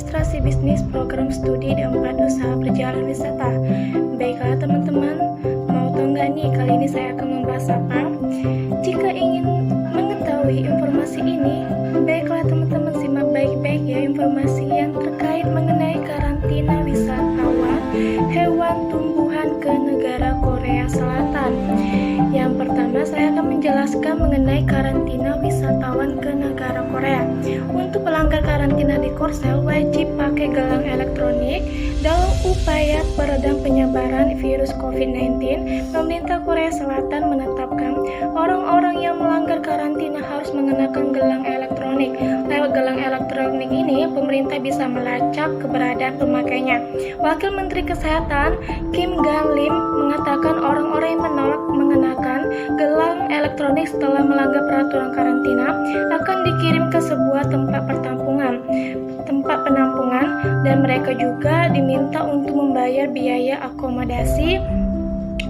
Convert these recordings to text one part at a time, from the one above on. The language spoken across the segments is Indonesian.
Administrasi Bisnis Program Studi D4 Usaha Perjalanan Wisata. Baiklah teman-teman, mau tahu nggak nih kali ini saya akan membahas apa? Jika ingin mengetahui informasi ini, baiklah teman-teman simak baik-baik ya informasi yang terkait mengenai karantina wisatawan hewan tumbuhan ke negara Korea Selatan. Yang pertama saya akan menjelaskan mengenai karantina wisatawan ke negara Korea. Untuk pelanggar karantina di Korsel wajib pakai gelang elektronik. Dalam upaya peredam penyebaran virus COVID-19, pemerintah Korea Selatan menetapkan orang-orang yang melanggar karantina harus mengenakan gelang elektronik. Lewat gelang elektronik ini, pemerintah bisa melacak keberadaan pemakainya. Wakil Menteri Kesehatan Kim Gan Lim mengatakan orang-orang yang menolak mengenakan gelang elektronik setelah melanggar peraturan karantina akan dikirim ke sebuah tempat penampungan dan mereka juga diminta untuk membayar biaya akomodasi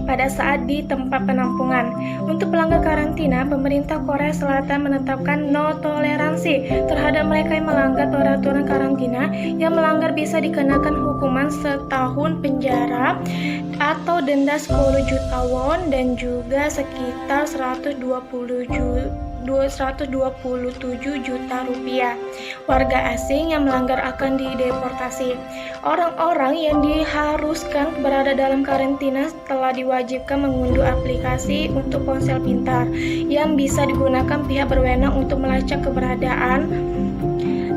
pada saat di tempat penampungan. Untuk pelanggar karantina, pemerintah Korea Selatan menetapkan no toleransi terhadap mereka yang melanggar peraturan karantina. Yang melanggar bisa dikenakan hukuman setahun penjara atau denda 10 juta won dan juga sekitar 127 juta rupiah. Warga asing yang melanggar akan dideportasi. Orang-orang yang diharuskan berada dalam karantina telah diwajibkan mengunduh aplikasi untuk ponsel pintar yang bisa digunakan pihak berwenang untuk melacak keberadaan.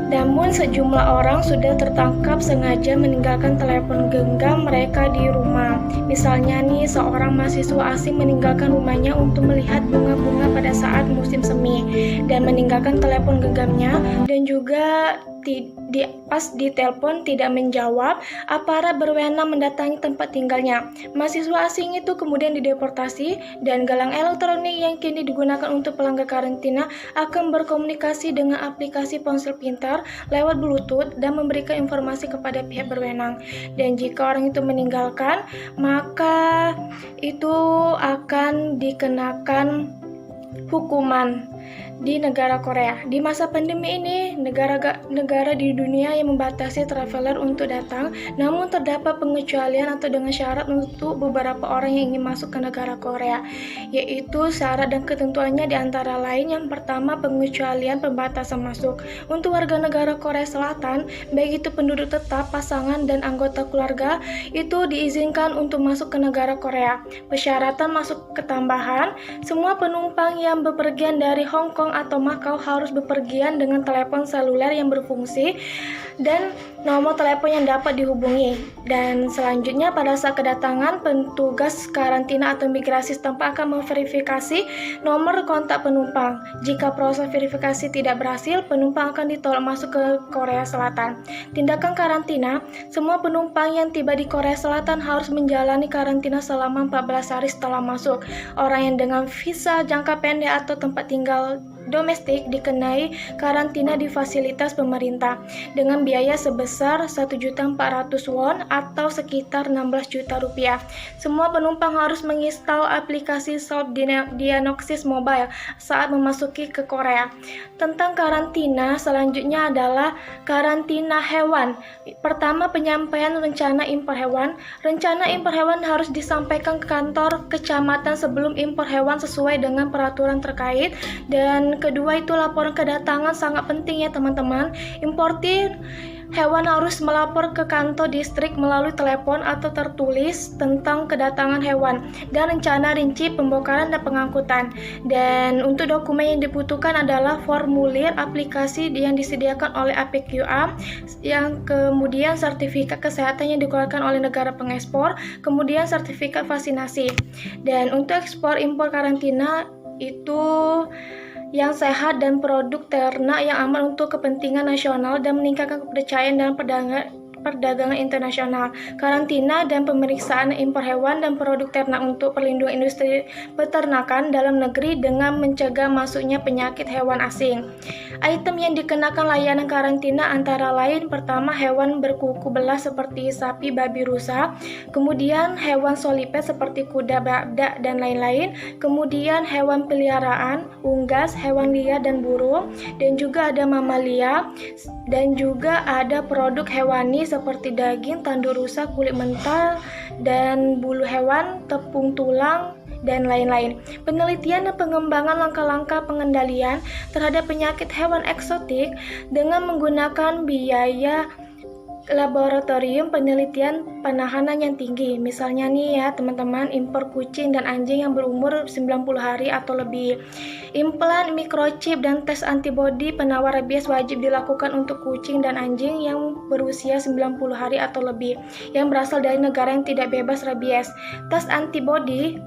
Namun sejumlah orang sudah tertangkap sengaja meninggalkan telepon genggam mereka di rumah. Misalnya nih, seorang mahasiswa asing meninggalkan rumahnya untuk melihat bunga-bunga pada saat musim semi dan meninggalkan telepon genggamnya, dan juga pas ditelepon tidak menjawab, aparat berwenang mendatangi tempat tinggalnya. Mahasiswa asing itu kemudian dideportasi dan gelang elektronik yang kini digunakan untuk pelanggar karantina akan berkomunikasi dengan aplikasi ponsel pintar lewat Bluetooth dan memberikan informasi kepada pihak berwenang. Dan jika orang itu meninggalkan, maka itu akan dikenakan hukuman di negara Korea. Di masa pandemi ini, negara di dunia yang membatasi traveler untuk datang, namun terdapat pengecualian atau dengan syarat untuk beberapa orang yang ingin masuk ke negara Korea, yaitu syarat dan ketentuannya di antara lain yang pertama pengecualian pembatasan masuk. Untuk warga negara Korea Selatan, baik itu penduduk tetap, pasangan, dan anggota keluarga, itu diizinkan untuk masuk ke negara Korea. Persyaratan masuk ketambahan, semua penumpang yang bepergian dari Hong Kong atau Makau harus bepergian dengan telepon seluler yang berfungsi dan nomor telepon yang dapat dihubungi. Dan selanjutnya pada saat kedatangan, petugas karantina atau migrasi setempat akan memverifikasi nomor kontak penumpang. Jika proses verifikasi tidak berhasil, penumpang akan ditolak masuk ke Korea Selatan. Tindakan karantina, semua penumpang yang tiba di Korea Selatan harus menjalani karantina selama 14 hari setelah masuk. Orang yang dengan visa jangka pendek atau tempat tinggal domestik dikenai karantina di fasilitas pemerintah dengan biaya sebesar 1.400.000 won atau sekitar 16 juta rupiah. Semua penumpang harus menginstal aplikasi Self Diagnosis Mobile saat memasuki ke Korea. Tentang karantina, selanjutnya adalah karantina hewan. Pertama, penyampaian rencana impor hewan. Rencana impor hewan harus disampaikan ke kantor kecamatan sebelum impor hewan sesuai dengan peraturan terkait. Dan kedua itu laporan kedatangan, sangat penting ya teman-teman. Importir hewan harus melapor ke kantor distrik melalui telepon atau tertulis tentang kedatangan hewan dan rencana rinci pembongkaran dan pengangkutan. Dan untuk dokumen yang dibutuhkan adalah formulir aplikasi yang disediakan oleh APQA, yang kemudian sertifikat kesehatan yang dikeluarkan oleh negara pengekspor, kemudian sertifikat vaksinasi. Dan untuk ekspor impor karantina itu yang sehat dan produk ternak yang aman untuk kepentingan nasional dan meningkatkan kepercayaan dalam Perdagangan Internasional, karantina dan pemeriksaan impor hewan dan produk ternak untuk perlindungan industri peternakan dalam negeri dengan mencegah masuknya penyakit hewan asing. Item yang dikenakan layanan karantina antara lain: pertama, hewan berkuku belas seperti sapi, babi, rusa, kemudian hewan soliped seperti kuda, badak, dan lain-lain, kemudian hewan peliharaan, unggas, hewan liar dan burung, dan juga ada mamalia, dan juga ada produk hewani seperti daging, tandur rusa, kulit mentah, dan bulu hewan, tepung tulang, dan lain-lain. Penelitian dan pengembangan langkah-langkah pengendalian terhadap penyakit hewan eksotik dengan menggunakan biaya laboratorium penelitian penahanan yang tinggi. Misalnya nih ya teman-teman, impor kucing dan anjing yang berumur 90 hari atau lebih. Implan, microchip, dan tes antibodi penawar rabies wajib dilakukan untuk kucing dan anjing yang berusia 90 hari atau lebih yang berasal dari negara yang tidak bebas rabies. Tes antibodi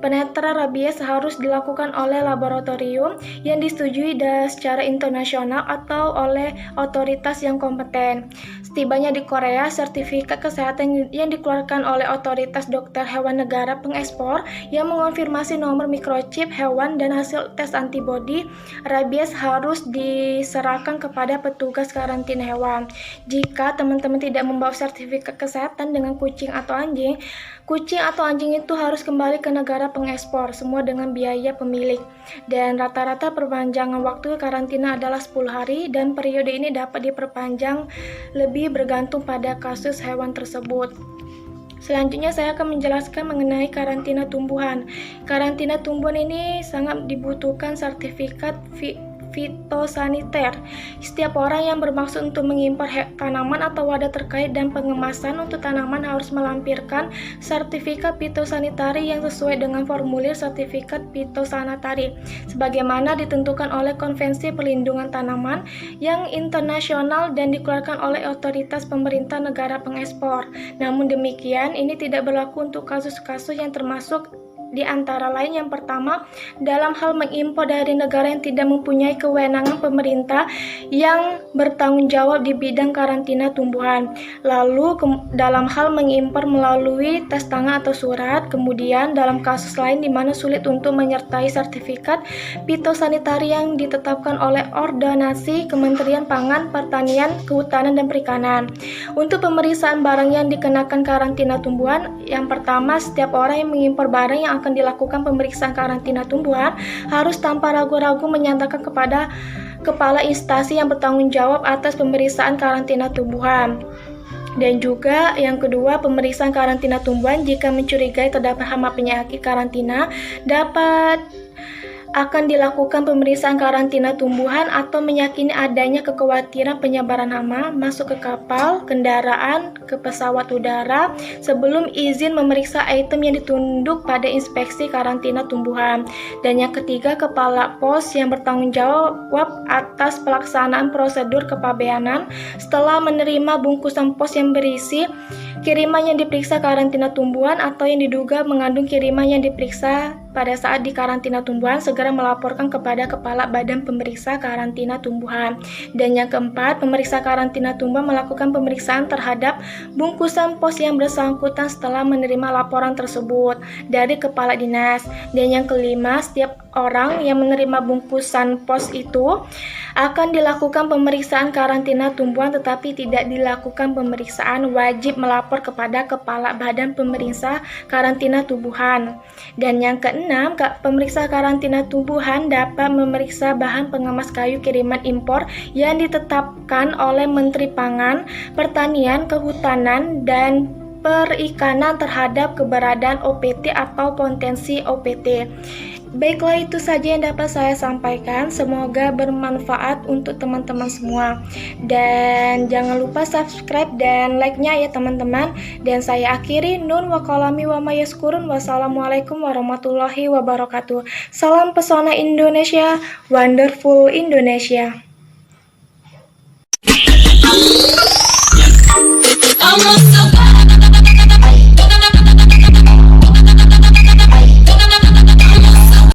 penetra rabies harus dilakukan oleh laboratorium yang disetujui secara internasional atau oleh otoritas yang kompeten. Setibanya di Korea, sertifikat kesehatan yang dikeluarkan oleh otoritas dokter hewan negara pengekspor yang mengonfirmasi nomor microchip hewan dan hasil tes antibodi rabies harus diserahkan kepada petugas karantina hewan. Jika teman-teman tidak membawa sertifikat kesehatan dengan kucing atau anjing itu harus kembali ke negara pengekspor, semua dengan biaya pemilik. Dan rata-rata perpanjangan waktu karantina adalah 10 hari dan periode ini dapat diperpanjang lebih bergantung pada kasus hewan tersebut. Selanjutnya saya akan menjelaskan mengenai karantina tumbuhan. Karantina tumbuhan ini sangat dibutuhkan sertifikat fitosaniter. Setiap orang yang bermaksud untuk mengimpor tanaman atau wadah terkait dan pengemasan untuk tanaman harus melampirkan sertifikat fitosanitari yang sesuai dengan formulir sertifikat fitosanitari sebagaimana ditentukan oleh Konvensi Perlindungan Tanaman yang internasional dan dikeluarkan oleh otoritas pemerintah negara pengekspor. Namun demikian, ini tidak berlaku untuk kasus-kasus yang termasuk di antara lain yang pertama, dalam hal mengimpor dari negara yang tidak mempunyai kewenangan pemerintah yang bertanggung jawab di bidang karantina tumbuhan. Lalu dalam hal mengimpor melalui tes tangan atau surat. Kemudian dalam kasus lain di mana sulit untuk menyertai sertifikat fitosanitari yang ditetapkan oleh Ordonansi Kementerian Pangan, Pertanian, Kehutanan, dan Perikanan. Untuk pemeriksaan barang yang dikenakan karantina tumbuhan, yang pertama, setiap orang yang mengimpor barang yang akan dilakukan pemeriksaan karantina tumbuhan harus tanpa ragu-ragu menyatakan kepada kepala instansi yang bertanggung jawab atas pemeriksaan karantina tumbuhan. Dan juga yang kedua, pemeriksaan karantina tumbuhan jika mencurigai terdapat hama penyakit karantina akan dilakukan pemeriksaan karantina tumbuhan atau meyakini adanya kekhawatiran penyebaran hama masuk ke kapal, kendaraan, ke pesawat udara sebelum izin memeriksa item yang ditunduk pada inspeksi karantina tumbuhan. Dan yang ketiga, kepala pos yang bertanggung jawab atas pelaksanaan prosedur kepabeanan setelah menerima bungkusan pos yang berisi kiriman yang diperiksa karantina tumbuhan atau yang diduga mengandung kiriman yang diperiksa pada saat di karantina tumbuhan segera melaporkan kepada Kepala Badan Pemeriksa Karantina Tumbuhan. Dan yang keempat, pemeriksa karantina tumbuhan melakukan pemeriksaan terhadap bungkusan pos yang bersangkutan setelah menerima laporan tersebut dari Kepala Dinas. Dan yang kelima, setiap orang yang menerima bungkusan pos itu akan dilakukan pemeriksaan karantina tumbuhan tetapi tidak dilakukan pemeriksaan wajib melapor kepada Kepala Badan Pemeriksa Karantina Tumbuhan. Dan yang keenam, pemeriksa karantina tumbuhan dapat memeriksa bahan pengemas kayu kiriman impor yang ditetapkan oleh Menteri Pangan, Pertanian, Kehutanan, dan Perikanan terhadap keberadaan OPT atau potensi OPT. Baiklah, itu saja yang dapat saya sampaikan. Semoga bermanfaat untuk teman-teman semua. Dan jangan lupa subscribe dan like-nya ya teman-teman. Dan saya akhiri, nun wa qalami wa mayaskurun. Wassalamualaikum warahmatullahi wabarakatuh. Salam pesona Indonesia, wonderful Indonesia. Almost so